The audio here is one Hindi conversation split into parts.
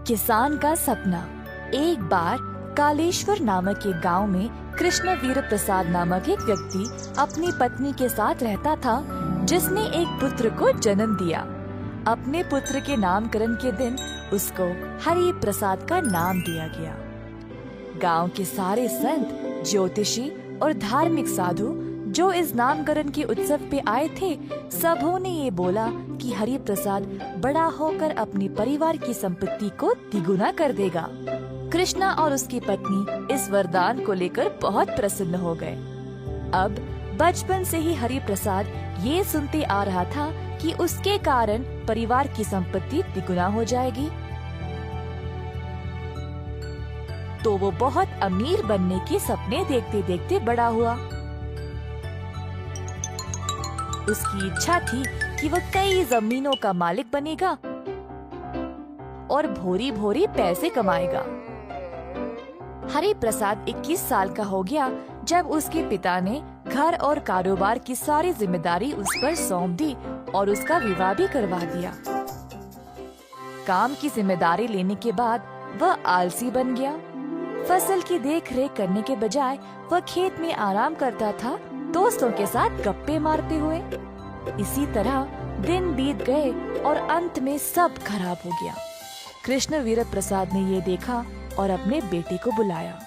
किसान का सपना। एक बार कालेश्वर नामक एक गांव में कृष्णवीर प्रसाद नामक एक व्यक्ति अपनी पत्नी के साथ रहता था, जिसने एक पुत्र को जन्म दिया। अपने पुत्र के नामकरण के दिन उसको हरि प्रसाद का नाम दिया गया। गांव के सारे संत, ज्योतिषी और धार्मिक साधु जो इस नामकरण के उत्सव पे आए थे, सबों ने ये बोला कि हरि प्रसाद बड़ा होकर अपने परिवार की संपत्ति को तिगुना कर देगा। कृष्णा और उसकी पत्नी इस वरदान को लेकर बहुत प्रसन्न हो गए। अब बचपन से ही हरि प्रसाद ये सुनते आ रहा था कि उसके कारण परिवार की संपत्ति तिगुना हो जाएगी, तो वो बहुत अमीर बनने के सपने देखते देखते बड़ा हुआ। उसकी इच्छा थी कि वह कई जमीनों का मालिक बनेगा और भोरी भोरी पैसे कमाएगा। हरि प्रसाद 21 साल का हो गया जब उसके पिता ने घर और कारोबार की सारी जिम्मेदारी उस पर सौंप दी और उसका विवाह भी करवा दिया। काम की जिम्मेदारी लेने के बाद वह आलसी बन गया। फसल की देख रेख करने के बजाय वह खेत में आराम करता था, दोस्तों के साथ गप्पे मारते हुए। इसी तरह दिन बीत गए और अंत में सब खराब हो गया। कृष्णवीर प्रसाद ने ये देखा और अपने बेटे को बुलाया।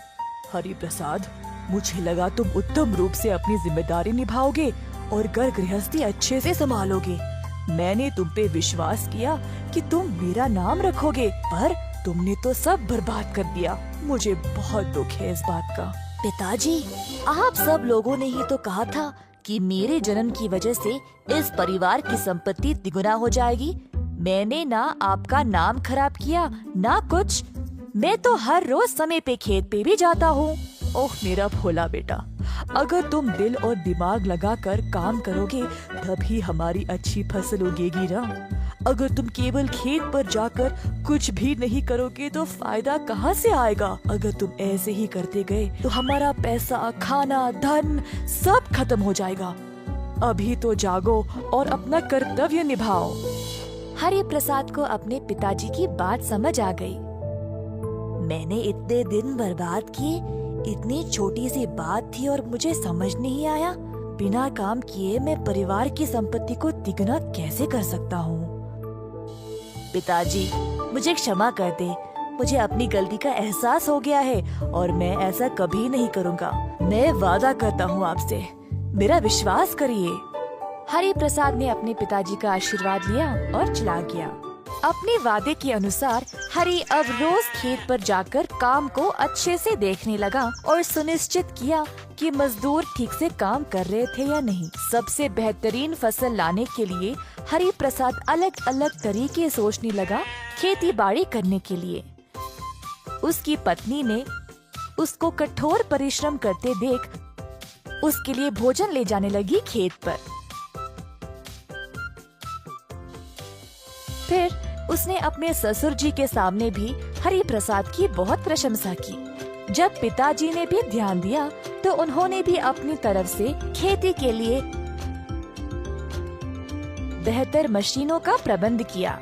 हरि प्रसाद, मुझे लगा तुम उत्तम रूप से अपनी जिम्मेदारी निभाओगे और घर गृहस्थी अच्छे से संभालोगे। मैंने तुम पे विश्वास किया कि तुम मेरा नाम रखोगे, पर तुमने तो सब बर्बाद कर दिया। मुझे बहुत दुख है इस बात का। पिताजी, आप सब लोगों ने ही तो कहा था कि मेरे जन्म की वजह से इस परिवार की संपत्ति तिगुना हो जाएगी। मैंने ना आपका नाम खराब किया ना कुछ। मैं तो हर रोज समय पे खेत पे भी जाता हूँ। ओह मेरा भोला बेटा, अगर तुम दिल और दिमाग लगाकर काम करोगे तभी हमारी अच्छी फसल उगेगी ना। अगर तुम केवल खेत पर जाकर कुछ भी नहीं करोगे तो फायदा कहाँ से आएगा। अगर तुम ऐसे ही करते गए तो हमारा पैसा, खाना, धन सब खत्म हो जाएगा। अभी तो जागो और अपना कर्तव्य निभाओ। हरि प्रसाद को अपने पिताजी की बात समझ आ गई। मैंने इतने दिन बर्बाद किए, इतनी छोटी सी बात थी और मुझे समझ नहीं आया। बिना काम किए मैं परिवार की संपत्ति को तिगुना कैसे कर सकता हूँ। पिताजी, मुझे क्षमा कर दे। मुझे अपनी गलती का एहसास हो गया है और मैं ऐसा कभी नहीं करूँगा। मैं वादा करता हूँ आपसे, मेरा विश्वास करिए। हरि प्रसाद ने अपने पिताजी का आशीर्वाद लिया और चला गया। अपने वादे के अनुसार हरि अब रोज खेत पर जाकर काम को अच्छे से देखने लगा और सुनिश्चित किया कि मजदूर ठीक से काम कर रहे थे या नहीं। सबसे बेहतरीन फसल लाने के लिए हरि प्रसाद अलग अलग तरीके सोचने लगा खेती बाड़ी करने के लिए। उसकी पत्नी ने उसको कठोर परिश्रम करते देख उसके लिए भोजन ले जाने लगी खेत पर। फिर उसने अपने ससुर जी के सामने भी हरि प्रसाद की बहुत प्रशंसा की। जब पिताजी ने भी ध्यान दिया तो उन्होंने भी अपनी तरफ से खेती के लिए बेहतर मशीनों का प्रबंध किया।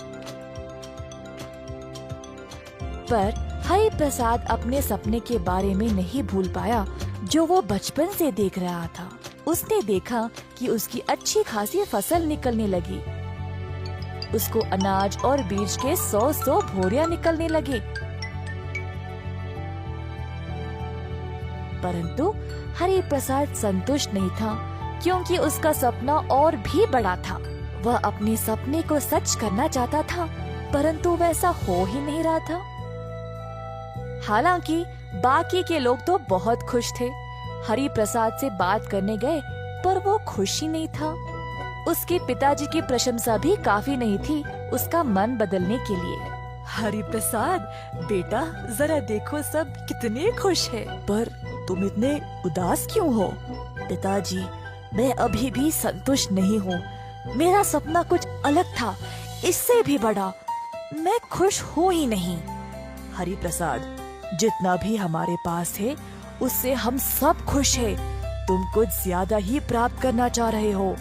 पर हरि प्रसाद अपने सपने के बारे में नहीं भूल पाया जो वो बचपन से देख रहा था। उसने देखा कि उसकी अच्छी खासी फसल निकलने लगी। उसको अनाज और बीज के 100 भोरियां निकलने लगे। परंतु हरि प्रसाद संतुष्ट नहीं था, क्योंकि उसका सपना और भी बड़ा था। वह अपने सपने को सच करना चाहता था, परंतु वैसा हो ही नहीं रहा था। हालांकि बाकी के लोग तो बहुत खुश थे। हरि प्रसाद से बात करने गए पर वो खुश ही नहीं था। उसके पिताजी की प्रशंसा भी काफी नहीं थी उसका मन बदलने के लिए। हरि प्रसाद बेटा, जरा देखो सब कितने खुश हैं। पर तुम इतने उदास क्यों हो? पिताजी, मैं अभी भी संतुष्ट नहीं हूँ। मेरा सपना कुछ अलग था, इससे भी बड़ा। मैं खुश हूँ ही नहीं। हरि प्रसाद, जितना भी हमारे पास है उससे हम सब खुश हैं। तुम कुछ ज्यादा ही प्राप्त करना चाह रहे हो।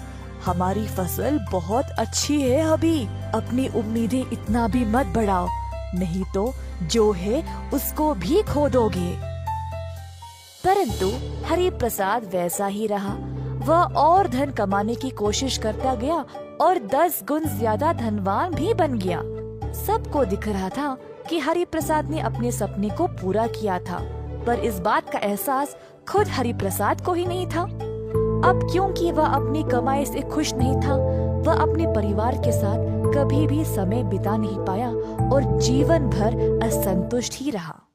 हमारी फसल बहुत अच्छी है अभी। अपनी उम्मीदें इतना भी मत बढ़ाओ। नहीं तो जो है उसको भी खो दोगे। परंतु हरि प्रसाद वैसा ही रहा। वह और धन कमाने की कोशिश करता गया और 10 गुण ज्यादा धनवान भी बन गया। सबको दिख रहा था कि हरि प्रसाद ने अपने सपने को पूरा किया था, पर इस बात का एहसास खुद हरि प्रसाद को ही नहीं था। अब क्योंकि वह अपनी कमाई से खुश नहीं था, वह अपने परिवार के साथ कभी भी समय बिता नहीं पाया और जीवन भर असंतुष्ट ही रहा।